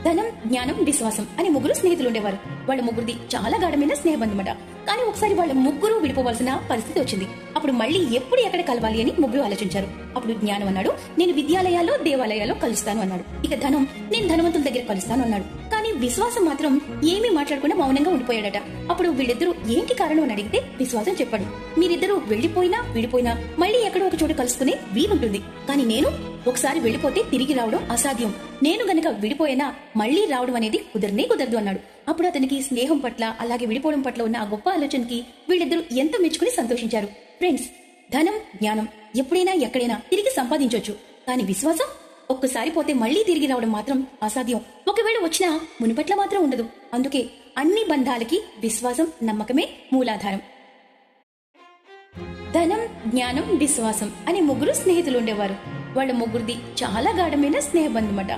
ధనం, జ్ఞానం, విశ్వాసం అనే ముగ్గురు స్నేహితులు ఉండేవారు. వాళ్ళ ముగ్గురిది చాలా గాఢమైన స్నేహబంధమట. కానీ ఒకసారి వాళ్ళ ముగ్గురు విడిపోవాల్సిన పరిస్థితి వచ్చింది. అప్పుడు మళ్ళీ ఎప్పుడు ఎక్కడ కలవాలి అని ముగ్గురు ఆలోచించారు. అప్పుడు జ్ఞానం అన్నాడు, నేను విద్యాలయాల్లో దేవాలయాల్లో కలుస్తాను అన్నాడు. ఇక ధనం, నేను ధనవంతుల దగ్గర కలుస్తాను అన్నాడు. కానీ విశ్వాసం మాత్రం ఏమీ మాట్లాడకుండా మౌనంగా ఉండిపోయాడట. అప్పుడు వీళ్ళిద్దరూ ఏంటి కారణం అని అడిగితే విశ్వాసం చెప్పాడు, మీరిద్దరూ వెళ్లిపోయినా విడిపోయినా మళ్ళీ ఎక్కడో ఒక చోట కలుసుకునే వీలుంటుంది. కానీ నేను ఒకసారి వెళ్లిపోతే తిరిగి రావడం అసాధ్యం. నేను గనక విడిపోయినా మళ్లీ రావడం అనేది కుదరదు అన్నాడు. అప్పుడు అతనికి స్నేహం పట్ల అలాగే విడిపోవడం పట్ల ఉన్న ఆ గొప్ప ఆలోచనకి వీళ్ళిద్దరూ ఎంతో మెచ్చుకుని సంతోషించారు. ఫ్రెండ్స్, ధనం, జ్ఞానం ఎప్పుడైనా ఎక్కడైనా తిరిగి సంపాదించవచ్చు. కానీ విశ్వాసం ఒక్కసారి పోతే మళ్లీ తిరిగి రావడం మాత్రం అసాధ్యం. ఒకవేళ వచ్చినా మునుపట్ల మాత్రం ఉండదు. అందుకే అన్ని బంధాలకి విశ్వాసం, నమ్మకమే మూలాధారం. ధనం, జ్ఞానం, విశ్వాసం అనే ముగ్గురు స్నేహితులు ఉండేవారు. వాళ్ళ ముగ్గురిది చాలా గాఢమైన స్నేహబంధమట.